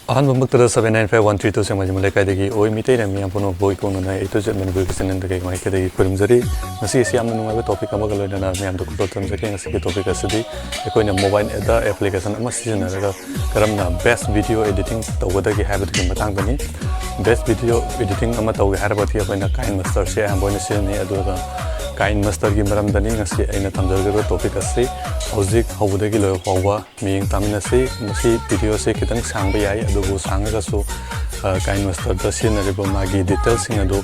अहमद 79513 से मजे मुले कायदगी ओई मिते ने मियां पुनो बोई कोन ना एतो जे मन बुक सनन दगे माइ केदगी खुरमजरी मसी सियाम नुवा टॉपिक अमा गलो ना मियां दो को तम जके ngasi के टॉपिक असदी एकोइना मोबाइल एदा एप्लीकेशन अमा सिजनरगा करमना बेस्ट वीडियो एडिटिंग तवदगी हाबदगी मतंग बनी बेस्ट वीडियो एडिटिंग अमा तवगे हारबथि अकोइना काइन मास्टर से हमबोने सिने अदुगा काइन मास्टर की मरम दनी ngasi aina tamjarga टॉपिक असि हौजिक हौबदगी लो फावबा मियंग तामिनसि मसी वीडियो से खितंग सांगबा याय अदुगु सांगगासु काइन मास्टर द सिनरिबो मागी डिटेल्स सिंग अदु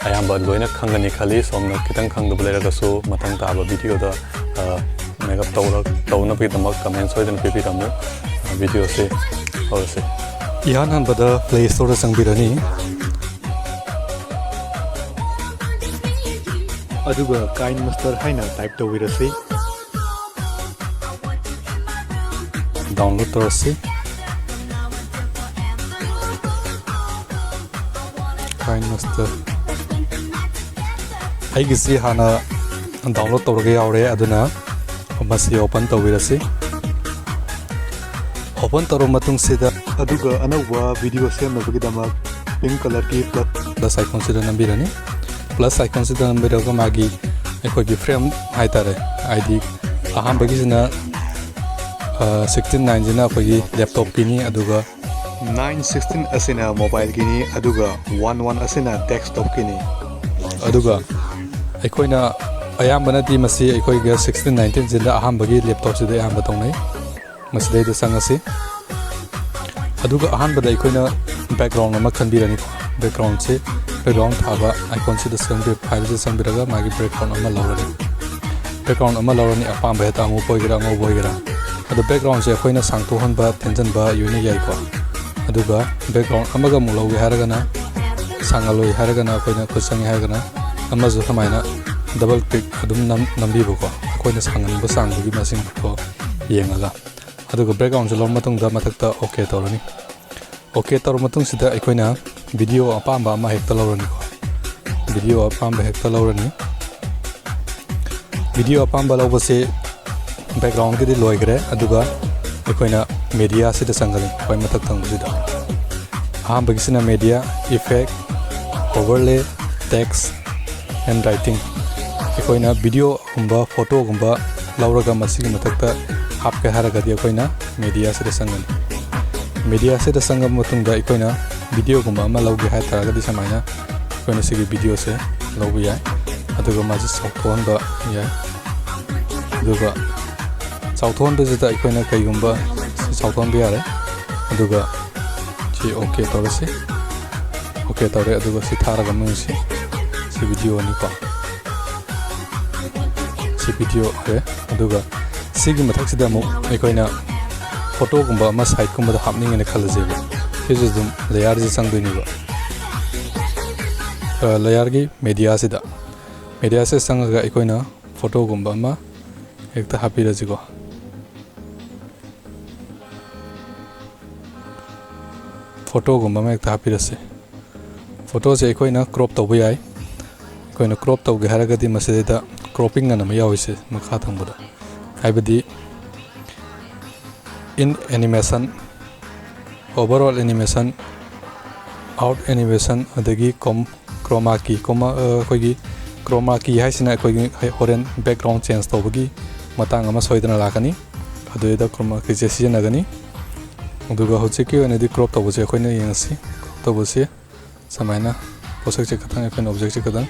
अयाम्बा लोइना खंगनी खाली सोमना खितंग खंगदब लेरगासु मतंग ताबा वीडियो द मेकअप तौना पिदमक कमेंट सोइदन पिपिरामु वीडियो से होसे यान हनबदा प्ले स्टोर संगबिरनी अदुगा काइन मास्टर हाइना टाइप तौबिरसि डाउनलोड तौरसि काइन मास्टर आइगिसि हाना डाउनलोड तौरगे यावरे अदुना मसी ओपन तौबिरसि ओपन तौर मतुंग सिदा अदुगा अनौबा वीडियो सेमनबगिदमक पिंक कलर की प्लस आइकन सिदा नंबिरनी प्लस आइकन सिदा नंबिरगा मागी एकोगी फ्रेम हाइतारे आईडी अहामबगिसिना 16:9 जिना अखोगी लैपटॉप किनी अदुगा 9:16 असिना मोबाइल किनी अदुगा 11 असिना डेस्कटॉप किनी अदुगा अखोइना अयामबनदी मसी अखोइगा 16:19 जिना अहामबगी लैपटॉप सिदा अहामब तौनै मसदे द संगसि अदुगा अहामबदा अखोइना बैकग्राउंड अमा खनबिरनी बैकग्राउंड से बैकग्राउंड थाबा आइकन सिदा संबि फाइल से संबिरगा मागी बैकग्राउंड अमा लौरनी बैकग्राउंड अमा लौरनी अपाम बेता मु पोइगरा ngो बोइगरा अदु बैकग्राउंड से अखोइना सांगतोहनबा तेंजनबा युनि याइको अदुगा बैकग्राउंड अमगा मुलौगे हारगना सांगलोय हारगना अखोइना खुसंग हारगना अमजु समाइना डबल क्लिक अदुम नंबिबको अखोइना सांगनबा सांगबुगी मसिंग को येंगागा अदुगा बैकग्राउंड से लौर मतुंगदा मथक्ता ओके तौरनी ओके तौर मतुंग सिदा अखोइना वीडियो अपाम्बा अमा हेक्ता लौरनी को वीडियो अपाम्बा हेक्ता लौरनी वीडियो अपाम्बा लौबसे बैकग्राउंड के लोइग्रे अदुगा अखोइना मीडिया से संगली कोई मथक तंगसिदा हां बगिसिना media effect overlay text and writing अखोइना वीडियो गुंबा फोटो गुंबा लौरगा मसिग मथक्ता हापके हारगदि अखोइना मीडिया से संगली मीडिया से संगम मतुंगा अखोइना वीडियो गुंबा अमा लौगे हाय तारगदि समाइना अखोइना सिगी वीडियो से लौबु याय अदुगा माजि सौथोनबा याय अदुगा साउथोन बजता अखोइना कईगुंबा साउथोन भी यारे अदुगा जी ओके तौरसे ओके तौरे अदुगा सि थारगा मुंगसि सि वीडियो निपा सि वीडियो है अदुगा सिगी मथक्सिदा मु अखोइना फोटो गुंबा अमा साइड गुंबा हापनिंगने खलजेबा फिजुदुम लेयर जे संगदुनिबा लेयर की मीडिया से संगगा अखोइना फोटो गुंबा अमा एकता हापिरजिगो फोटो गुंबा में एक हापिरसे फोटो से अखोइना क्रॉप तौबा याय अखोइना क्रॉप तौगे हारगदि मसेदा क्रॉपिंग ना यावइसे मखा थंबदा हाइबदि in animation overall animation out animation अदगी क्रोमा की अखोइगी क्रोमा की हाइसिना अखोइगी होरेन बैकग्राउंड चेंज तौबगी मतंग अमा सोइदना लाकनी अदुदा क्रोमा की जे सिजनगनी अदुगा होचिकी ओनेदि क्रॉप तौबसे अखोइना यंगसि तौबसे समाइना पोसक चे खतंग अखोइना ऑब्जेक्ट चे खतंग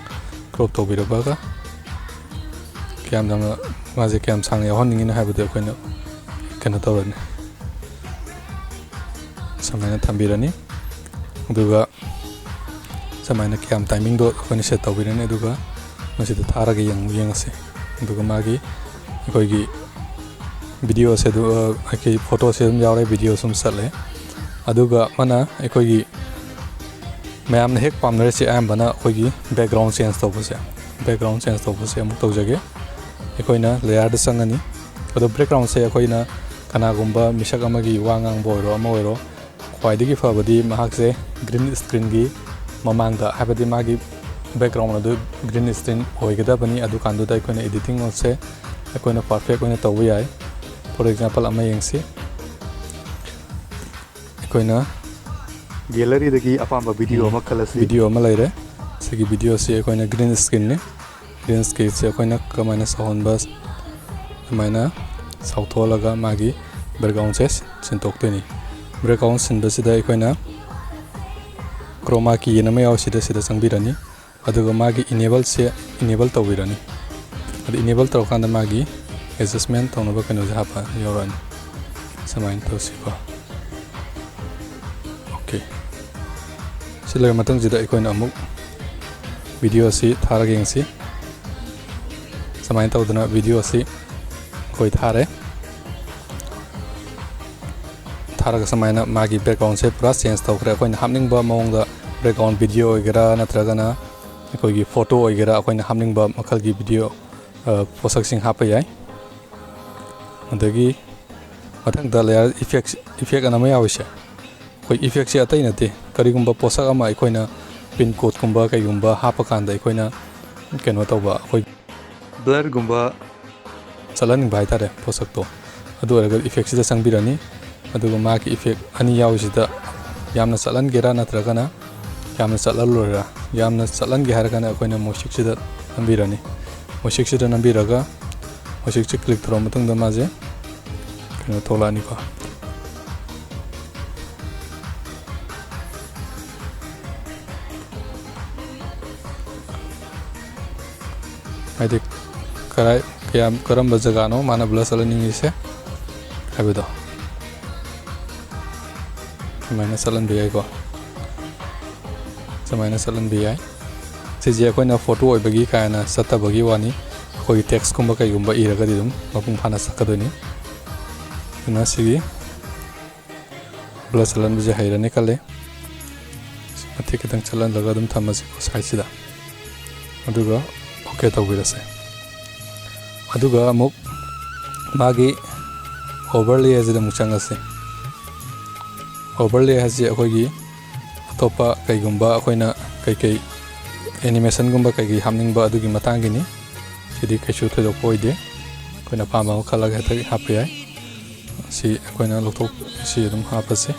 क्रॉप तौबिरबागा क्याम दम माजे क्याम सांग याहनिंगिना हाबदे अखोइना कना तौरनी समाइना थंबिरनी अदुगा समाइना क्याम टाइमिंग दो अखोइना सेट तौबिरनी अदुगा मसिदा थारगा यंगसे अदुगा मागी अखोइगी वीडियो से अखी फोटो से यावरे वीडियो सुम सले अदुगा मना अखोइगी मैम हेक पामनरे से आयमबना अखोइगी बैकग्राउंड चेंज तौबसे अमुक तौजगे अखोइना लेयर संगनी अदु बैकग्राउंड से अखोइना कनागुंबा मिसक अमगी वांगांग बोइरो अमा ओइरो ख्वाइदगी फबदी महाकसे ग्रीन स्क्रीन की ममांगदा हाबदी मागी बैकग्राउंड अदु ग्रीन स्क्रीन होइगदबनी अदु कांदुदा अखोइना एडिटिंग से अखोइना परफेक्ट ओइना तौबा याय फॉर एग्जांपल अमा यंगसी अखोइना ꯒꯦꯂꯔꯤꯗꯒꯤ ꯑꯄꯥꯝꯕ ꯚꯤꯗꯤꯑꯣ ꯑꯃ ꯈꯜꯂꯁꯤ ꯚꯤꯗꯤꯑꯣ ꯑꯃ ꯂꯩꯔꯦ ꯁꯤꯒꯤ ꯚꯤꯗꯤꯑꯣꯁꯤ ꯑꯩꯈꯣꯏꯅ ꯒ꯭ꯔꯤꯟ ꯁ꯭ꯀꯔꯤꯟꯅꯤ ꯒ꯭ꯔꯤꯟ ꯁ꯭ꯀꯔꯤꯟꯁꯤ ꯑꯩꯈꯣꯏꯅ ꯀꯃꯥꯏꯅ ꯁꯥꯎꯍꯟꯕ ꯑꯗꯨꯃꯥꯏꯅ ꯁꯥꯎꯊꯣꯛꯍꯜꯂꯒ ꯃꯥꯒꯤ ꯕꯦꯛꯒ꯭ꯔꯥꯎꯟꯁꯦ ꯁꯤꯟꯇꯣꯛꯇꯣꯏꯅꯤ ꯕꯦꯛꯒ꯭ꯔꯥꯎꯟ ꯁꯤꯟꯕꯁꯤꯗ ꯑꯩꯈꯣꯏꯅ ꯀ꯭ꯔꯣꯃꯥ ꯀꯤ ꯑꯃ ꯌꯥꯎ ꯁꯤꯗ ꯆꯪꯕꯤꯔꯅꯤ ꯑꯗꯨꯒ ꯃꯥꯒꯤ ꯏꯅꯦꯕꯜ ꯇꯧꯕꯤꯔꯅꯤ ꯑꯗꯨ ꯏꯅꯦꯕꯜ ꯇꯧꯔꯀꯥꯟꯗ ꯃꯥꯒꯤ ꯑꯦꯗꯖꯁꯃꯦꯟ ꯇꯧꯅꯕ ꯀꯩꯅꯣꯁꯦ ꯍꯥꯞꯄ ꯌꯥꯎꯔꯛꯑꯅꯤ ꯁꯨꯃꯥꯏꯅ ꯇꯧꯁꯤꯀꯣ ꯑꯣꯀꯦ ꯁꯤ ꯂꯣꯏꯔ ꯃꯇꯨꯡꯁꯤꯗ ꯑꯩꯈꯣꯏꯅ ꯑꯃꯨꯛ ꯚꯤꯗꯤꯑꯣ ꯑꯁꯤ ꯊꯥꯔꯒ ꯌꯦꯡꯁꯤ ꯁꯨꯃꯥꯏꯅ ꯇꯧꯗꯅ ꯚꯤꯗꯤꯑꯣ ꯑꯁꯤ ꯑꯩꯈꯣꯏ ꯊꯥꯔꯒ ꯁꯨꯃꯥꯏꯅ ꯃꯥꯒꯤ ꯕꯦꯛꯒ꯭ꯔꯥꯎꯟꯁꯦ ꯄꯨꯔꯥ ꯆꯦꯟꯖ ꯇꯧꯈ꯭ꯔꯦ ꯑꯩꯈꯣꯏꯅ ꯍꯥꯞꯅꯤꯡꯕ ꯃꯑꯣꯡꯗ ꯕꯦꯛꯒ꯭ꯔꯥꯎꯟ ꯚꯤꯗꯤꯑꯣ ꯑꯣꯏꯒꯦꯔꯥ ꯅꯠꯇ꯭ꯔꯒꯅ ꯑꯩꯈꯣꯏꯒꯤ ꯐꯣꯇꯣ ꯑꯣꯏꯒꯦꯔꯥ ꯑꯩꯈꯣꯏꯅ ꯍꯥꯞꯅꯤꯡꯕ ꯃꯈꯜꯒꯤ ꯚꯤꯗꯤꯑꯣ ꯄꯣꯠꯁꯛꯁꯤꯡ ꯍꯥꯞꯄ ꯌꯥꯏ ꯑꯗꯒꯤ ꯃꯊꯪꯗ ꯂꯦꯌꯔ ꯏꯐꯦꯛ ꯑꯅ ꯑꯃ ꯌꯥꯎꯔꯤꯁꯦ ꯑꯩꯈꯣꯏ ꯏꯐꯦꯛꯁꯦ ꯑꯇꯩ ꯅꯠꯇꯦ ꯀꯔꯤꯒꯨꯝꯕ ꯄꯣꯠꯁꯛ ꯑꯃ ꯑꯩꯈꯣꯏꯅ ꯄꯤꯟ ꯀꯣꯗꯀꯨꯝꯕ ꯀꯩꯒꯨꯝꯕ ꯍꯥꯞꯄ ꯀꯥꯟꯗ ꯑꯩꯈꯣꯏꯅ ꯀꯩꯅꯣ ꯇꯧꯕ ꯑꯩꯈꯣꯏ ꯕ꯭ꯂꯔꯒꯨꯝꯕ ꯆꯠꯍꯟꯅꯤꯡꯕ ꯍꯥꯏꯇꯥꯔꯦ ꯄꯣꯠꯁꯛꯇꯣ ꯑꯗꯨ ꯑꯣꯏꯔꯒꯗꯤ ꯏꯐꯦꯛꯁꯤꯗ ꯆꯪꯕꯤꯔꯅꯤ ꯑꯗꯨꯒ ꯃꯥꯒꯤ ꯏꯐꯦꯛ ꯑꯅꯤ ꯌꯥꯎꯔꯤꯁꯤꯗ ꯌꯥꯝꯅ ꯆꯠꯍꯟꯒꯦꯔꯥ ꯅꯠꯇ꯭ꯔꯒꯅ ꯌꯥꯝꯅ ꯆꯠꯍꯜꯂꯣꯏꯔꯥ ꯌꯥꯝꯅ ꯆꯠꯍꯟꯒꯦ ꯍꯥꯏꯔꯒꯅ ꯑꯩꯈꯣꯏꯅ ꯃꯣꯁꯤꯛꯁꯤꯗ ꯅꯝꯕꯤꯔꯅꯤ ꯃꯣꯁꯤꯛꯁꯤꯗ ꯅꯝꯕꯤꯔꯒ ꯃꯣꯁꯤꯛꯁꯤ ꯀ꯭ꯂꯤꯛ ꯇꯧꯔꯕ ꯃꯇꯨꯡꯗ ꯃꯥꯁꯦ ꯀꯩꯅꯣ ꯊꯣꯛꯂꯛꯑꯅꯤꯀꯣ ꯍꯥꯏꯗꯤ ꯀꯔꯝꯕ ꯖꯒꯥꯅꯣ ꯃꯥꯅ ꯕ꯭ꯂꯔ ꯆꯠꯍꯟꯅꯤꯡꯉꯤꯁꯦ ꯍꯥꯏꯕꯗꯣ ꯁꯨꯃꯥꯏꯅ ꯆꯠꯍꯟꯕ ꯌꯥꯏꯀꯣ ꯁꯨꯃꯥꯏꯅ ꯆꯠꯍꯟꯕ ꯌꯥꯏ ꯁꯤꯁꯦ ꯑꯩꯈꯣꯏꯅ ꯐꯣꯇꯣ ꯑꯣꯏꯕꯒꯤ ꯀꯥꯏꯅ ꯆꯠꯇꯕꯒꯤ ꯋꯥꯅꯤ ꯑꯩꯈꯣꯏꯒꯤ ꯇꯦꯛꯁꯀꯨꯝꯕ ꯀꯩꯒꯨꯝꯕ ꯏꯔꯒꯗꯤ ꯑꯗꯨꯝ ꯃꯄꯨꯡ ꯐꯥꯅ ꯆꯠꯀꯗꯣꯏꯅꯤ ꯑꯗꯨꯅ ꯁꯤꯒꯤ ꯕ꯭ꯂꯔ ꯆꯠꯍꯟꯕꯁꯦ ꯍꯩꯔꯅꯤ ꯈꯜꯂꯦ ꯃꯇꯦꯛ ꯈꯤꯇꯪ ꯆꯠꯍꯜꯂꯒ ꯑꯗꯨꯝ ꯊꯝꯃꯁꯤꯀꯣ ꯁꯥꯏꯠꯁꯤꯗ ꯑꯗꯨꯒ ꯑꯣꯀꯦ ꯇꯧꯕꯤꯔꯁꯦ ꯑꯗꯨꯒ ꯑꯃꯨꯛ ꯃꯥꯒꯤ ꯑꯣꯚꯔꯂꯦ ꯑꯁꯤꯗ ꯑꯃꯨꯛ ꯆꯪꯉꯁꯤ ꯑꯣꯚꯔꯂꯦ ꯍꯥꯏꯁꯤ ꯑꯩꯈꯣꯏꯒꯤ ꯑꯇꯣꯞꯄ ꯀꯩꯒꯨꯝꯕ ꯑꯩꯈꯣꯏꯅ ꯀꯩꯀꯩ ꯑꯦꯅꯤꯃꯦꯁꯟꯒꯨꯝꯕ ꯀꯩꯀꯩ ꯍꯥꯞꯅꯤꯡꯕ ꯑꯗꯨꯒꯤ ꯃꯇꯥꯡꯒꯤꯅꯤ ꯁꯤꯗꯤ ꯀꯩꯁꯨ ꯊꯣꯏꯗꯣꯛꯄ ꯑꯣꯏꯗꯦ ꯑꯩꯈꯣꯏꯅ ꯑꯄꯥꯝꯕ ꯑꯃ ꯈꯜꯂꯒ ꯍꯦꯛꯇ ꯍꯥꯞꯄ ꯌꯥꯏ ꯁꯤ ꯑꯩꯈꯣꯏꯅ ꯁꯤ ꯑꯗꯨꯝ ꯍꯥꯞꯄꯁꯤ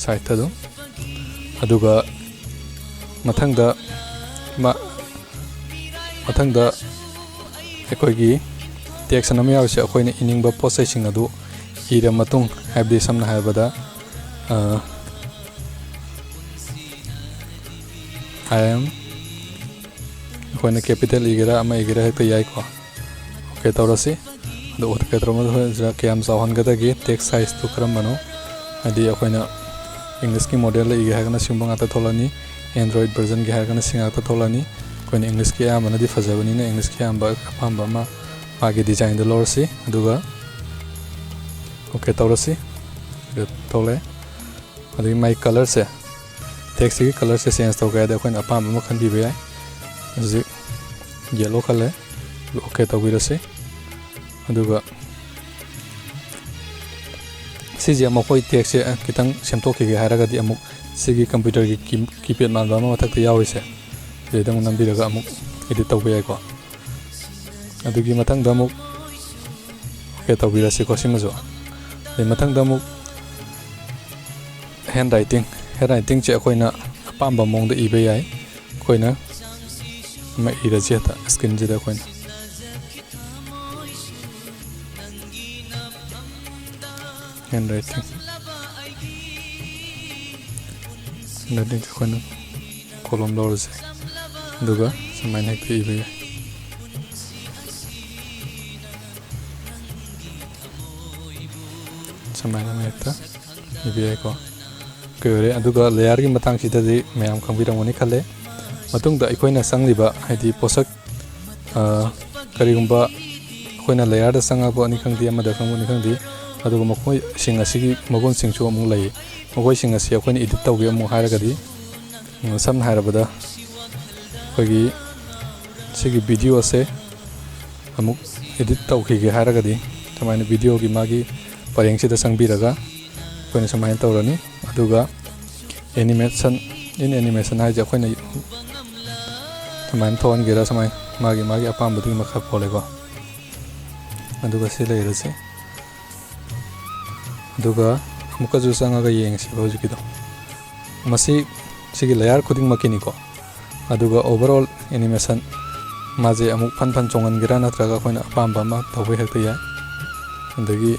ꯁꯥꯏꯠꯇ ꯑꯗꯨꯝ ꯑꯗꯨꯒ ꯃꯊꯪꯗ ꯑꯩꯈꯣꯏꯒꯤ ꯇꯦꯛꯁ ꯑꯃ ꯌꯥꯎꯔꯤꯁꯦ ꯑꯩꯈꯣꯏꯅ ꯏꯅꯤꯡꯕ ꯄꯣꯠ ꯆꯩꯁꯤꯡ ꯑꯗꯨ ꯏꯔ ꯃꯇꯨꯡ ꯍꯥꯏꯕꯗꯤ ꯁꯝꯅ ꯍꯥꯏꯔꯕꯗ ꯑꯩꯈꯣꯏꯅ ꯀꯦꯄꯤꯇꯦꯜ ꯏꯒꯦꯔꯥ ꯑꯃ ꯏꯒꯦꯔꯥ ꯍꯦꯛꯇ ꯌꯥꯏꯀꯣ ꯑꯣꯀꯦ ꯇꯧꯔꯁꯤ ꯑꯗꯨ ꯑꯣꯀꯦ ꯇꯧꯔꯕ ꯃꯇꯨꯡꯗ ꯀꯌꯥꯝ ꯆꯥꯎꯍꯟꯒꯗꯒꯦ ꯇꯦꯛꯁ ꯁꯥꯏꯖꯇꯨ ꯀꯔꯝꯕꯅꯣ ꯍꯥꯏꯗꯤ ꯑꯩꯈꯣꯏꯅ ꯏꯪꯂꯤꯁꯀꯤ ꯃꯣꯗꯦꯜꯗ ꯏꯒꯦ ꯍꯥꯏꯔꯒꯅ ꯁꯤꯒꯨꯝꯕ ꯉꯥꯛꯇ ꯊꯣꯛꯂꯛꯑꯅꯤ ꯑꯦꯟꯗ꯭ꯔꯣꯏꯗ ꯚꯔꯖꯟꯒꯤ ꯍꯥꯏꯔꯒꯅ ꯁꯤ ꯉꯥꯛꯇ ꯊꯣꯛꯂꯛꯑꯅꯤ ꯑꯩꯈꯣꯏꯅ ꯏꯪꯂꯤꯁꯀꯤ ꯑꯌꯥꯝꯕꯅꯗꯤ ꯐꯖꯕꯅꯤꯅ ꯏꯪꯂꯤꯁꯀꯤ ꯑꯄꯥꯝꯕ ꯑꯃ ꯃꯥꯒꯤ ꯗꯤꯖꯥꯏꯟꯗꯣ ꯂꯧꯔꯁꯤ ꯑꯗꯨꯒ ꯑꯣꯀꯦ ꯇꯧꯔꯁꯤ ꯊꯣꯛꯂꯛꯑꯦ ꯑꯗꯒꯤ ꯃꯥꯒꯤ ꯀꯂꯔꯁꯦ ꯇꯦꯛꯁꯁꯤꯒꯤ ꯀꯂꯔꯁꯦ ꯆꯦꯟꯖ ꯇꯧꯒꯦ ꯍꯥꯏꯔꯗꯤ ꯑꯩꯈꯣꯏꯅ ꯑꯄꯥꯝꯕ ꯑꯃ ꯈꯟꯕꯤꯕ ꯌꯥꯏ ꯍꯧꯖꯤꯛ ꯌꯦꯜꯂꯣ ꯈꯜꯂꯦ ꯑꯣꯀꯦ ꯇꯧꯕꯤꯔꯁꯤ ꯑꯗꯨꯒ ꯁꯤꯁꯦ ꯃꯈꯣꯏ ꯇꯦꯛꯁꯁꯦ ꯈꯤꯇꯪ ꯁꯦꯝꯗꯣꯛꯈꯤꯒꯦ ꯍꯥꯏꯔꯒꯗꯤ ꯑꯃꯨꯛ ꯁꯤꯒꯤ ꯀꯝꯄ꯭ꯌꯨꯇꯔꯒꯤ ꯀꯤꯄꯦꯗ ꯃꯥꯟꯕ ꯑꯃ ꯃꯊꯛꯇ ꯌꯥꯎꯔꯤꯁꯦ ꯁꯤꯗ ꯑꯃꯨꯛ ꯅꯝꯕꯤꯔꯒ ꯑꯃꯨꯛ ꯏꯗꯤꯠ ꯇꯧꯕ ꯌꯥꯏꯀꯣ ꯑꯗꯨꯒꯤ ꯃꯊꯪꯗ ꯑꯃꯨꯛ ꯑꯣꯀꯦ ꯇꯧꯕꯤꯔꯁꯤꯀꯣ ꯁꯤꯃꯁꯨ ꯑꯗꯩ ꯃꯊꯪꯗ ꯑꯃꯨꯛ ꯍꯦꯟ ꯔꯥꯏꯇꯤꯡꯁꯦ ꯑꯩꯈꯣꯏꯅ ꯑꯄꯥꯝꯕ ꯃꯑꯣꯡꯗ ꯏꯕ ꯌꯥꯏ ꯑꯩꯈꯣꯏꯅ ꯑꯃ ꯏꯔꯁꯤ ꯍꯦꯛꯇ ꯁ꯭ꯀ꯭ꯔꯤꯟꯁꯤꯗ ꯑꯩꯈꯣꯏꯅ ꯍꯦꯟ ꯔꯥꯏꯇꯤꯡ ꯑꯩꯈꯣꯏꯅ ꯀꯣꯂꯣꯝ ꯂꯧꯔꯁꯦ ꯑꯗꯨꯒ ꯁꯨꯃꯥꯏꯅ ꯍꯦꯛꯇ ꯏꯕ ꯌꯥꯏ ꯁꯨꯃꯥꯏꯅ ꯍꯦꯛꯇ ꯏꯕ ꯌꯥꯏꯀꯣ ꯑꯣꯏꯔꯦ ꯑꯗꯨꯒ ꯂꯦꯌꯔꯒꯤ ꯃꯇꯥꯡꯁꯤꯗꯗꯤ ꯃꯌꯥꯝ ꯈꯪꯕꯤꯔꯝꯒꯅꯤ ꯈꯜꯂꯦ ꯃꯇꯨꯡꯗ ꯑꯩꯈꯣꯏꯅ ꯆꯪꯂꯤꯕ ꯍꯥꯏꯗꯤ ꯄꯣꯠꯁꯛ ꯀꯔꯤꯒꯨꯝꯕ ꯑꯩꯈꯣꯏꯅ ꯂꯦꯌꯔꯗ ꯆꯪꯉꯛꯄꯅꯤ ꯈꯪꯗꯦ ꯑꯃꯗ ꯆꯪꯕꯅꯤꯈꯪꯗꯦ ꯑꯗꯨꯒ ꯃꯈꯣꯏꯁꯤꯡ ꯑꯁꯤꯒꯤ ꯃꯒꯨꯟꯁꯤꯡꯁꯨ ꯑꯃꯨꯛ ꯂꯩ ꯃꯈꯣꯏꯁꯤꯡ ꯑꯁꯤ ꯑꯩꯈꯣꯏꯅ ꯏꯗꯤꯠ ꯇꯧꯒꯦ ꯑꯃꯨꯛ ꯍꯥꯏꯔꯒꯗꯤ ꯁꯝꯅ ꯍꯥꯏꯔꯕꯗ ꯑꯩꯈꯣꯏꯒꯤ ꯁꯤꯒꯤ ꯚꯤꯗꯤꯑꯣꯁꯦ ꯑꯃꯨꯛ ꯏꯗꯤꯠ ꯇꯧꯈꯤꯒꯦ ꯍꯥꯏꯔꯒꯗꯤ ꯁꯨꯃꯥꯏꯅ ꯚꯤꯗꯤꯑꯣꯒꯤ ꯃꯥꯒꯤ ꯄꯔꯦꯡꯁꯤꯗ ꯆꯪꯕꯤꯔꯒ ꯑꯩꯈꯣꯏꯅ ꯁꯨꯃꯥꯏꯅ ꯇꯧꯔꯅꯤ ꯑꯗꯨꯒ ꯑꯦꯅꯤꯃꯦꯁꯟ ꯍꯥꯏꯁꯦ ꯑꯩꯈꯣꯏꯅ ꯁꯨꯃꯥꯏꯅ ꯊꯣꯛꯍꯟꯒꯦꯔꯥ ꯁꯨꯃꯥꯏꯅ ꯃꯥꯒꯤ ꯑꯄꯥꯝꯕꯗꯨꯒꯤ ꯃꯈꯥ ꯄꯣꯜꯂꯦꯀꯣ ꯑꯗꯨꯒ ꯁꯤ ꯂꯩꯔꯁꯤ ꯑꯗꯨꯒ ꯑꯃꯨꯛꯀꯁꯨ ꯆꯪꯉꯒ ꯌꯦꯡꯁꯤꯕ ꯍꯧꯖꯤꯛꯀꯤꯗꯣ masi sigi layer khuding makini ko aduga overall animation maje amuk fan chongan gira natraga koina apamba ma tawai hekta ya andagi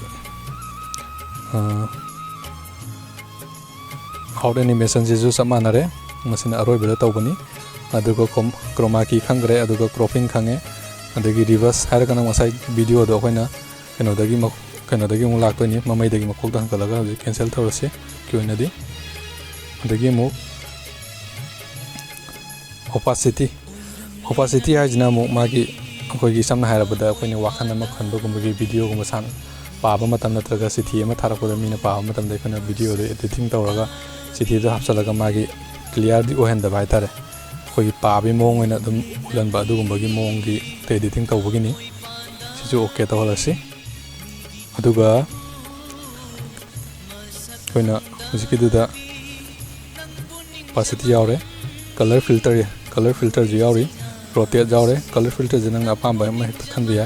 out animation jisu samanare masina aroi bela tawbani aduga chroma key khangre aduga cropping khange adagi reverse hairagana masai video do koina kenodagi mu laktoni mamai dagi makok dan kalaga cancel tawrase kyoina di adagi mu opacity hajina mu magi akogi samna hairabada akoini wakan ama khanba gumbagi video gumba san paaba matam natraga sithi ama tharakoda mina paaba matam de kana video de editing tawraga sithi do hapsalaga magi clear di ohenda bai tare akogi paabi mong ena dum ulan ba du gumbagi mong di editing tawbagini sisu okay tawhalasi aduga koina musiki duda opacity yaure color filter ji yauri rotate jaure color filter jinang apamba ma hekta khan biya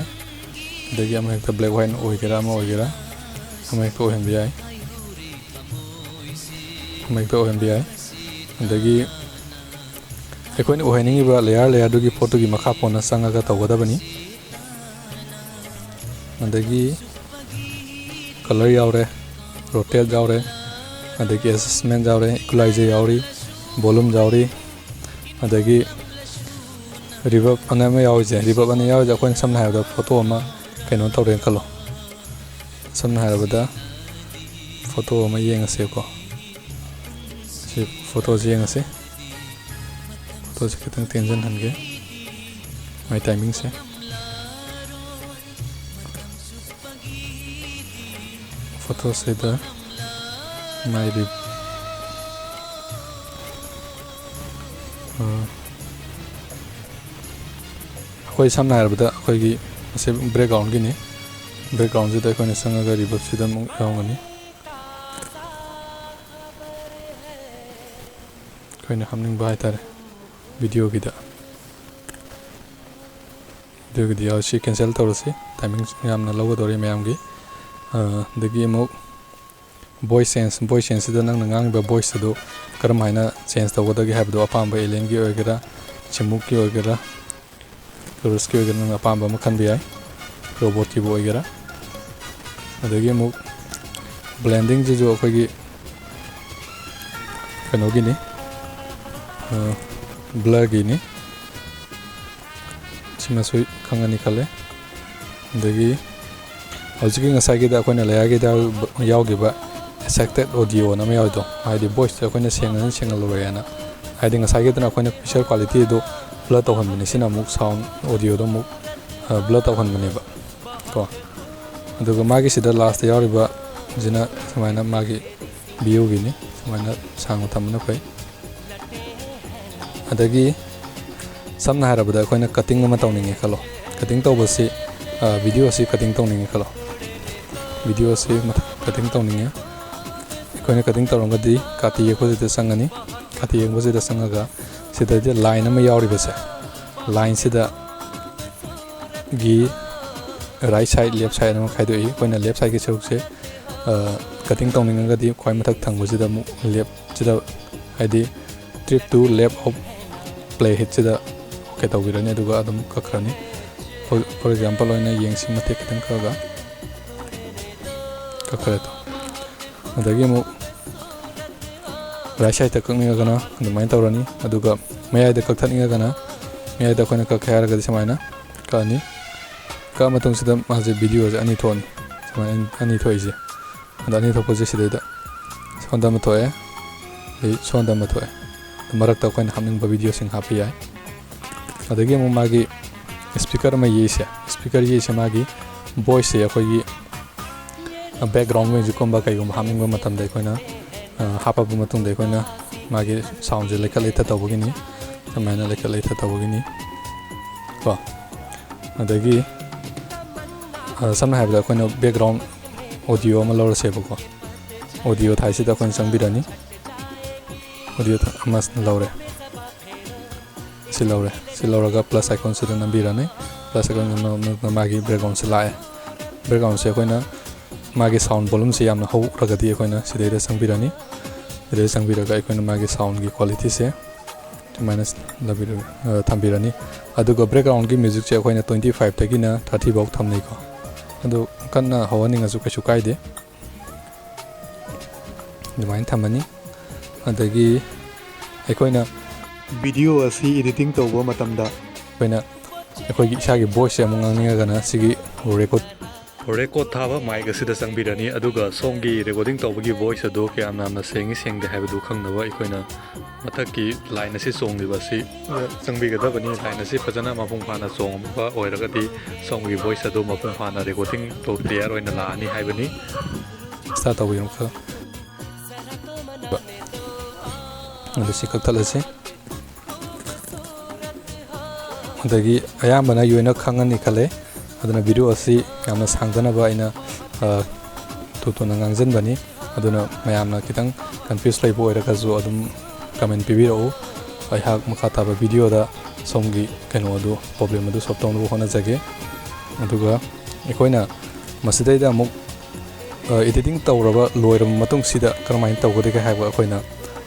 dagi ama hekta black white oigera ama hekta ohen biya ama hekta ohen biya dagi ekoni oheningi ba layer dugi photo gi makha pona sanga ga tawada bani dagi color yaure rotate jaure adagi adjustment jaure equalizer yauri volume jauri adagi reverb anama yauje reverb ana yauje akoin samna haibda photo ama kaino tawre kalo samna haibda photo ama yengase ko si photo yengase photo se kitang tension hange mai timing se photo se da mai di koi samna haibda koigi se background gini background jida koina sanga ga reverb sida mu yaungani koina hamning bai tare video gida yaw si cancel tawrasi timing yamna lawa dori mayam gi dagi mo voice sense da nang ngang ba voice do karam haina change tawdagi habdo apamba alien gi ogera chimuk gi ogera chorus ki ogera nang apamba makhan bi ai robot ki bo ogera adagi mu blending ji jo akogi kano gi ni blur gi ni chima soi khangani khale adagi hojiki ngasai gi da akoina layer gi da yaw gi ba affected audio na me yaw do haidi voice da akoina sengal loyana haidi ngasai gi da akoina picture quality do blur to hanbani sina muk sound audio do muk blur to hanbani ba ko aduga magi sida last yaw riba jina samaina magi view gi ni samaina sang thamna pai adagi samna harabada akoina cutting ama tawninge khalo cutting tawbasi video si cutting tawninge khalo video si cutting tawninge akoina cutting tawrangadi kati ye khojida sangani kati ye khojida sangaga sida je line ama yawri base line sida gi right side left side ama khaidoi akoina left side gi saruk se cutting tawninga di khoi mathak thangbojida mu left sida haidi trip to left of play hit sida okay tawbirani aduga adum kakrani for example oina yengsi mate kitang kaga kakreto adagi mu right side ta kakninga gana adumai tawrani aduga mayai da kakthninga gana mayai da koina kakhaira ga samaina kani ka matung sida maje video ani thoni samaina ani thoise adani thopoje sida da sonda ma thoe ei sonda ma thoe marak ta koina hamning ba video sing happy ai adagi mu magi speaker ma yese speaker yese magi voice ya kogi background में जिकों बाकी को humming में मतम देखो ना हापा बुम तुम देखो ना मागे साउंड जो लेकर लेता था वो गिनी तो मैंने लेकर लेता था वो गिनी वाह अदगी समझ है कोई ना बैकग्राउंड ऑडियो में लौर से बको ऑडियो था इसी तरह कोई संग भी रहनी ऑडियो था मस लौरे सिलौरे का प्लस आइकॉन से तो भी रहने प्लस आइकॉन में मागे बैकग्राउंड से लाए बैकग्राउंड से कोई ना मागे साउंड वॉल्यूम से यामना हो रगदी कोइना सिदेदा संबिरानी ꯁꯤꯗ ꯆꯪꯕꯤꯔꯒ ꯑꯩꯈꯣꯏꯅ ꯃꯥꯒꯤ ꯁꯥꯎꯟꯒꯤ ꯀ꯭ꯋꯥꯂꯤꯇꯤꯁꯦ ꯁꯨꯃꯥꯏꯅ ꯊꯝꯕꯤꯔꯅꯤ ꯑꯗꯨꯒ ꯕꯦꯛꯒ꯭ꯔꯥꯎꯟꯒꯤ ꯃ꯭ꯌꯨꯖꯤꯛꯁꯦ ꯑꯩꯈꯣꯏꯅ 25ꯇꯒꯤꯅ 30 ꯐꯥꯎ ꯊꯝꯅꯩꯀꯣ ꯑꯗꯨ ꯀꯟꯅ ꯍꯧꯍꯟꯅꯤꯡꯉꯁꯨ ꯀꯩꯁꯨ ꯀꯥꯏꯗꯦ ꯑꯗꯨꯃꯥꯏꯅ ꯊꯝꯃꯅꯤ ꯑꯗꯒꯤ ꯑꯩꯈꯣꯏꯅ ꯚꯤꯗꯤꯑꯣ ꯑꯁꯤ ꯏꯗꯤꯇꯤꯡ ꯇꯧꯕ ꯃꯇꯝꯗ ꯑꯩꯈꯣꯏꯒꯤ ꯏꯁꯥꯒꯤ ꯚꯣꯏꯁꯁꯦ ꯑꯃꯨꯛ ꯉꯥꯡꯅꯤꯡꯉꯒꯅ ꯁꯤꯒꯤ ꯔꯦꯀꯣꯔꯠ ꯊꯥꯕ ꯃꯥꯏꯛ ꯑꯁꯤꯗ ꯆꯪꯕꯤꯔꯅꯤ ꯑꯗꯨꯒ ꯁꯣꯝꯒꯤ ꯔꯦꯀꯣꯔꯗꯤꯡ ꯇꯧꯕꯒꯤ ꯚꯣꯏꯁ ꯑꯗꯨ ꯀꯌꯥꯝ ꯌꯥꯝꯅ ꯁꯦꯡꯉꯤ ꯁꯦꯡꯗꯦ ꯍꯥꯏꯕꯗꯨ ꯈꯪꯅꯕ ꯑꯩꯈꯣꯏꯅ ꯃꯊꯛꯀꯤ ꯂꯥꯏꯟ ꯑꯁꯤ ꯆꯣꯡꯂꯤꯕ ꯑꯁꯤ ꯆꯪꯕꯤꯒꯗꯕꯅꯤ ꯂꯥꯏꯟ ꯑꯁꯤ ꯐꯖꯅ ꯃꯄꯨꯡ ꯐꯥꯅ ꯆꯣꯡꯕ ꯑꯣꯏꯔꯒꯗꯤ ꯁꯣꯝꯒꯤ ꯚꯣꯏꯁ ꯑꯗꯨ ꯃꯄꯨꯡ ꯐꯥꯅ ꯔꯦꯀꯣꯔꯗꯤꯡ ꯀ꯭ꯂꯤꯌꯥꯔ ꯑꯣꯏꯅ ꯂꯥꯛꯑꯅꯤ ꯍꯥꯏꯕꯅꯤ ꯁ꯭ꯇꯥꯔꯠ ꯇꯧꯕꯤꯔꯣ ꯈꯔ ꯑꯗꯨ ꯁꯤ ꯀꯛꯊꯠꯂꯁꯤ ꯑꯗꯒꯤ ꯑꯌꯥꯝꯕꯅ ꯌꯣꯏꯅ ꯈꯪꯉꯅꯤ ꯈꯜꯂꯦ ꯑꯗꯨꯅ ꯚꯤꯗꯤꯑꯣ ꯑꯁꯤ ꯌꯥꯝꯅ ꯁꯥꯡꯗꯅꯕ ꯑꯩꯅ ꯊꯨꯅ ꯉꯥꯡꯖꯟꯕꯅꯤ ꯑꯗꯨꯅ ꯃꯌꯥꯝꯅ ꯈꯤꯇꯪ ꯀꯟꯐ꯭ꯌꯨꯁ ꯂꯩꯕ ꯑꯣꯏꯔꯒꯁꯨ ꯑꯗꯨꯝ ꯀꯃꯦꯟ ꯄꯤꯕꯤꯔꯛꯎ ꯑꯩꯍꯥꯛ ꯃꯈꯥ ꯇꯥꯕ ꯚꯤꯗꯤꯑꯣꯗ ꯁꯣꯝꯒꯤ ꯑꯗꯨ ꯄ꯭ꯔꯣꯕ꯭ꯂꯦꯝ ꯑꯗꯨ ꯁꯣꯜꯕ ꯇꯧꯅꯕ ꯍꯣꯠꯅꯖꯒꯦ ꯑꯗꯨꯒ ꯑꯩꯈꯣꯏꯅ ꯃꯁꯤꯗꯩꯗ ꯑꯃꯨꯛ ꯏꯗꯤꯇꯤꯡ ꯇꯧꯔꯕ ꯂꯣꯏꯔꯕ ꯃꯇꯨꯡꯁꯤꯗ ꯀꯔꯝꯍꯥꯏꯅ ꯇꯧꯒꯗꯒꯦ ꯍꯥꯏꯕ ꯑꯩꯈꯣꯏꯅ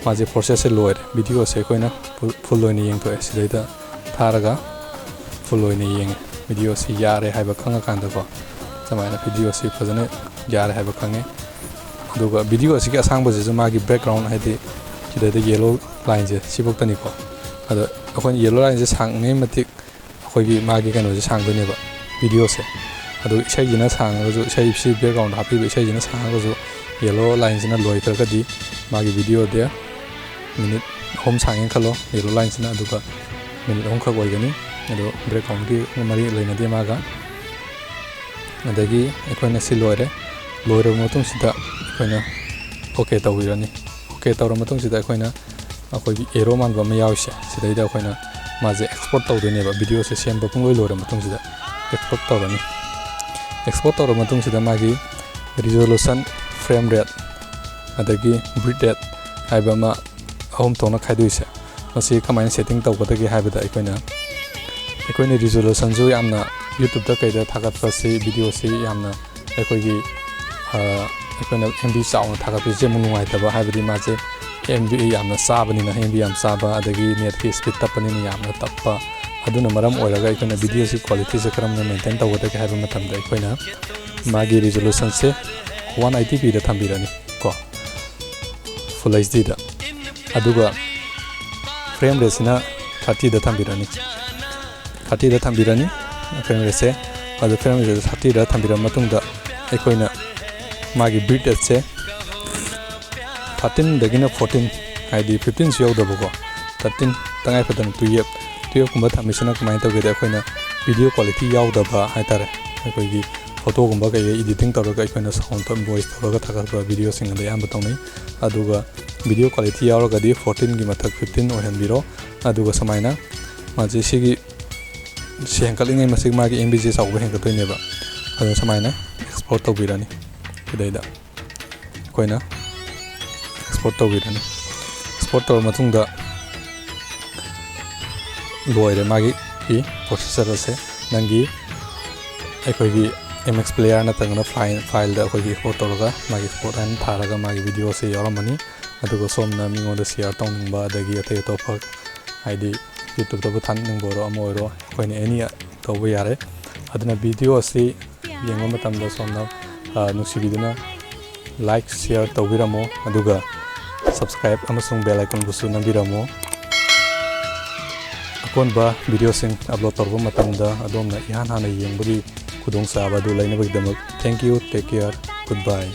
ꯃꯥꯁꯦ ꯄ꯭ꯔꯣꯁꯦꯁꯁꯦ ꯂꯣꯏꯔꯦ ꯚꯤꯗꯤꯑꯣꯁꯦ ꯑꯩꯈꯣꯏꯅ ꯐꯨꯜ ꯑꯣꯏꯅ ꯌꯦꯡꯊꯣꯛꯑꯦ ꯁꯤꯗꯩꯗ ꯊꯥꯔꯒ ꯐꯨꯜ ꯑꯣꯏꯅ ꯌꯦꯡꯉꯦ ꯚꯤꯗꯤꯑꯣꯁꯤ ꯌꯥꯔꯦ ꯍꯥꯏꯕ ꯈꯪꯉꯀꯥꯟꯗꯀꯣ ꯁꯨꯃꯥꯏꯅ ꯚꯤꯗꯤꯑꯣꯁꯤ ꯐꯖꯅ ꯌꯥꯔꯦ ꯍꯥꯏꯕ ꯈꯪꯉꯦ ꯑꯗꯨꯒ ꯚꯤꯗꯤꯑꯣ ꯑꯁꯤꯒꯤ ꯑꯁꯥꯡꯕꯁꯤꯁꯨ ꯃꯥꯒꯤ ꯕꯦꯛꯒ꯭ꯔꯥꯎꯟ ꯍꯥꯏꯗꯤ ꯁꯤꯗꯩꯗ ꯌꯦꯜꯂꯣ ꯂꯥꯏꯟꯁꯦ ꯁꯤꯐꯧꯇꯅꯤꯀꯣ ꯑꯗꯣ ꯑꯩꯈꯣꯏꯅ ꯌꯦꯜꯂꯣ ꯂꯥꯏꯟꯁꯦ ꯁꯥꯡꯉꯩ ꯃꯇꯤꯛ ꯑꯩꯈꯣꯏꯒꯤ ꯃꯥꯒꯤ ꯁꯦ ꯁꯥꯡꯗꯣꯏꯅꯦꯕ ꯚꯤꯗꯤꯑꯣꯁꯦ ꯑꯗꯨ ꯏꯁꯩꯁꯤꯅ ꯁꯥꯡꯉꯒꯁꯨ ꯏꯁꯩꯁꯤ ꯕꯦꯛꯒ꯭ꯔꯥꯎꯟꯗ ꯍꯥꯞꯄꯤꯕ ꯏꯁꯩꯁꯤꯅ ꯁꯥꯡꯉꯒꯁꯨ ꯌꯦꯜꯂꯣ ꯂꯥꯏꯟꯁꯤꯅ ꯂꯣꯏꯈ꯭ꯔꯒꯗꯤ ꯃꯥꯒꯤ ꯚꯤꯗꯤꯑꯣꯗ ꯃꯤꯅꯤꯠ 3 ꯁꯥꯡꯉꯦꯅ ꯈꯜꯂꯣ ꯌꯦꯜꯂꯣ ꯂꯥꯏꯟꯁꯤꯅ ꯑꯗꯨꯒ ꯃꯤꯅꯤꯠ 3 ꯈꯛ ꯑꯣꯏꯒꯅꯤ ꯑꯗꯣ ꯕꯦꯛꯒ꯭ꯔꯥꯎꯟꯒꯤ ꯃꯔꯤ ꯂꯩꯅꯗꯦ ꯃꯥꯒ ꯑꯗꯒꯤ ꯑꯩꯈꯣꯏꯅ ꯁꯤ ꯂꯣꯏꯔꯕ ꯃꯇꯨꯡꯁꯤꯗ ꯑꯩꯈꯣꯏꯅ ꯑꯣꯀꯦ ꯇꯧꯕꯤꯔꯅꯤ ꯑꯣꯀꯦ ꯇꯧꯔꯕ ꯃꯇꯨꯡꯁꯤꯗ ꯑꯩꯈꯣꯏꯒꯤ ꯑꯦꯔꯣ ꯃꯥꯟꯕ ꯑꯃ ꯌꯥꯎꯔꯤꯁꯦ ꯁꯤꯗꯩꯗ ꯑꯩꯈꯣꯏꯅ ꯃꯥꯁꯦ ꯑꯦꯛꯁꯄꯣꯔꯠ ꯇꯧꯗꯣꯏꯅꯦꯕ ꯚꯤꯗꯤꯑꯣꯁꯦ ꯁꯦꯝꯕ ꯄꯨꯡꯂꯣꯏ ꯂꯣꯏꯔꯕꯃꯇꯨꯡꯁꯤꯗ ꯑꯦꯛꯁꯄꯣꯔꯠ ꯇꯧꯔꯅꯤ ꯑꯦꯛꯁꯄꯣꯔꯠ ꯇꯧꯔꯕ ꯃꯇꯨꯡꯁꯤꯗ ꯃꯥꯒꯤ ꯔꯤꯖꯣꯂꯨꯁꯟ ꯐ꯭ꯔꯦꯝ ꯔꯦꯠ ꯑꯗꯒꯤ ꯕꯤꯠ ꯔꯦꯠ ꯍꯥꯏꯕ ꯑꯃ 3 ꯊꯣꯛꯅ ꯈꯥꯏꯗꯣꯛꯏꯁꯦ ꯃꯁꯤ ꯀꯃꯥꯏꯅ ꯁꯦꯠꯇꯤꯡ ꯇꯧꯒꯗꯒꯦ ꯍꯥꯏꯕꯗ ꯑꯩꯈꯣꯏꯅ ꯔꯤꯖꯣꯂꯨꯁꯟꯁꯨ ꯌꯥꯝꯅ ꯌꯨꯇ꯭ꯌꯨꯕꯇ ꯀꯩꯗ ꯊꯥꯒꯠꯄꯁꯤ ꯚꯤꯗꯤꯑꯣꯁꯤ ꯌꯥꯝꯅ ꯑꯩꯈꯣꯏꯅ MB ꯆꯥꯎꯅ ꯊꯥꯒꯠꯄꯁꯦ ꯑꯃꯨꯛ ꯅꯨꯡꯉꯥꯏꯇꯕ ꯍꯥꯏꯕꯗꯤ ꯃꯥꯁꯦ MB ꯌꯥꯝꯅ ꯆꯥꯕꯅꯤꯅ MB ꯌꯥꯝ ꯆꯥꯕ ꯑꯗꯒꯤ ネットꯒꯤ ꯁ꯭ꯄꯤꯠ ꯇꯞꯄꯅꯤꯅ ꯌꯥꯝꯅ ꯇꯞꯄ ꯑꯗꯨꯅ ꯃꯔꯝ ꯑꯣꯏꯔꯒ ꯑꯩꯈꯣꯏꯅ ꯚꯤꯗꯤꯑꯣꯁꯤ ꯀ꯭ꯋꯥꯂꯤꯇꯤꯁꯦ ꯀꯔꯝꯅ ꯃꯦꯟꯇꯦꯟ ꯇꯧꯒꯗꯒꯦ ꯍꯥꯏꯕ ꯃꯇꯝꯗ ꯑꯩꯈꯣꯏꯅ ꯃꯥꯒꯤ ꯔꯤꯖꯣꯂꯨꯁꯟꯁꯦ 180p ꯗ ꯊꯝꯕꯤꯔꯅꯤ ꯀꯣ ꯐꯨꯜ HDꯗ ꯑꯗꯨꯒ ꯐ꯭ꯔꯦꯝ ꯔꯦꯠꯁꯤꯅ 30ꯗ ꯊꯝꯕꯤꯔꯅꯤ 30ꯗ ꯊꯝꯕꯤꯔꯅꯤ ꯐ꯭ꯔꯦꯝ ꯔꯦꯠꯁꯦ ꯑꯗꯨ ꯐ꯭ꯔꯦꯝ ꯔꯦꯠꯁꯦ 30ꯗ ꯊꯝꯕꯤꯔꯕ ꯃꯇꯨꯡꯗ ꯑꯩꯈꯣꯏꯅ ꯃꯥꯒꯤ ꯕꯤꯠ ꯔꯦꯠꯁꯦ 13ꯗꯒꯤꯅ 14 ꯍꯥꯏꯗꯤ 15ꯁꯨ ꯌꯧꯗꯕꯀꯣ 13 ꯇꯉꯥꯏ ꯐꯗꯅ 12ꯀꯨꯝꯕ ꯊꯝꯃꯤꯁꯤꯅ ꯀꯃꯥꯏꯅ ꯇꯧꯒꯦꯗ ꯑꯩꯈꯣꯏꯅ ꯚꯤꯗꯤꯑꯣ ꯀ꯭ꯋꯥꯂꯤꯇꯤ ꯌꯥꯎꯗꯕ ꯍꯥꯏꯇꯥꯔꯦ ꯑꯩꯈꯣꯏꯒꯤ ꯐꯣꯇꯣꯒꯨꯝꯕ ꯀꯩꯀꯩ ꯏꯗꯤꯇꯤꯡ ꯇꯧꯔꯒ ꯑꯩꯈꯣꯏꯅ ꯁꯥꯎꯟ ꯚꯣꯏꯁ ꯇꯧꯔꯒ ꯊꯥꯒꯠꯄ ꯚꯤꯗꯤꯑꯣꯁꯤꯡ ꯑꯗ ꯑꯌꯥꯝꯕ ꯇꯧꯅꯩ ꯑꯗꯨꯒ ꯚꯤꯗꯤꯑꯣ ꯀ꯭ꯋꯥꯂꯤꯇꯤ ꯌꯥꯎꯔꯒꯗꯤ 14ꯒꯤ ꯃꯊꯛ 15 ꯑꯣꯏꯍꯟꯕꯤꯔꯣ ꯑꯗꯨꯒ ꯁꯨꯃꯥꯏꯅ ꯃꯥꯁꯦ ꯁꯤ ꯍꯦꯟꯒꯠꯂꯤꯉꯩ ꯃꯥꯒꯤ MBꯁꯦ ꯆꯥꯎꯕ ꯍꯦꯟꯒꯠꯇꯣꯏꯅꯦꯕ ꯑꯗꯨꯅ ꯁꯨꯃꯥꯏꯅ ꯑꯦꯛꯁꯄꯣꯔꯠ ꯇꯧꯕꯤꯔꯅꯤ ꯁꯤꯗꯩꯗ ꯑꯩꯈꯣꯏꯅ ꯑꯦꯛꯁꯄꯣꯔꯠ ꯇꯧꯕꯤꯔꯅꯤ ꯑꯦꯛꯁꯄꯣꯔꯠ ꯇꯧꯔꯕ ꯃꯇꯨꯡꯗ ꯂꯣꯏꯔꯦ ꯃꯥꯒꯤ ꯄ꯭ꯔꯣꯁꯦꯁꯔ ꯑꯁꯦ ꯑꯩꯈꯣꯏꯒꯤ MX Player ꯅꯠꯇ꯭ꯔꯒꯅ ꯐꯥꯏꯜꯗ ꯑꯩꯈꯣꯏꯒꯤ ꯑꯦꯛꯁꯄꯣꯔꯠ ꯇꯧꯔꯒ ꯃꯥꯒꯤ ꯑꯦꯛꯁꯄꯣꯔꯠ ꯍꯥꯏꯅ ꯊꯥꯔꯒ ꯃꯥꯒꯤ ꯚꯤꯗꯤꯑꯣꯁꯦ ꯌꯥꯎꯔꯝꯃꯅꯤ ꯑꯗꯨꯒ ꯁꯣꯝꯅ ꯃꯤꯉꯣꯟꯗ ꯁꯤꯌꯔ ꯇꯧꯅꯤꯡꯕ ꯑꯗꯒꯤ ꯑꯇꯩ ꯑꯇꯣꯞꯄ ꯍꯥꯏꯗꯤ ꯌꯨꯇ꯭ꯌꯨꯕꯇꯕꯨ ꯊꯥꯒꯠꯅꯤꯡꯕ ꯑꯣꯏꯔꯣ ꯑꯃ ꯑꯣꯏꯔꯣ ꯑꯩꯈꯣꯏꯅ ꯑꯦꯅꯤ ꯇꯧꯕ ꯌꯥꯔꯦ ꯑꯗꯨꯅ ꯚꯤꯗꯤꯑꯣ ꯑꯁꯤ ꯌꯦꯡꯕ ꯃꯇꯝꯗ ꯁꯣꯝꯅ ꯅꯨꯡꯁꯤꯕꯤꯗꯨꯅ ꯂꯥꯏꯛ ꯁꯤꯌꯔ ꯇꯧꯕꯤꯔꯝꯃꯣ ꯑꯗꯨꯒ ꯁꯕꯁꯀ꯭ꯔꯥꯏꯕ ꯑꯃꯁꯨꯡ ꯕꯦꯜ ꯑꯥꯏꯀꯟꯕꯨꯁꯨ ꯅꯝꯕꯤꯔꯝꯃꯣ ꯑꯀꯣꯟꯕ ꯚꯤꯗꯤꯑꯣꯁꯤꯡ ꯑꯞꯂꯣꯗ ꯇꯧꯔꯕ ꯃꯇꯝꯗ ꯑꯗꯣꯝꯅ ꯏꯍꯥꯟ ꯍꯥꯟꯅ ꯌꯦꯡꯕꯒꯤ ꯈꯨꯗꯣꯡꯆꯥꯕ ꯑꯗꯨ ꯂꯩꯅꯕꯒꯤꯗꯃꯛ thank you take care good by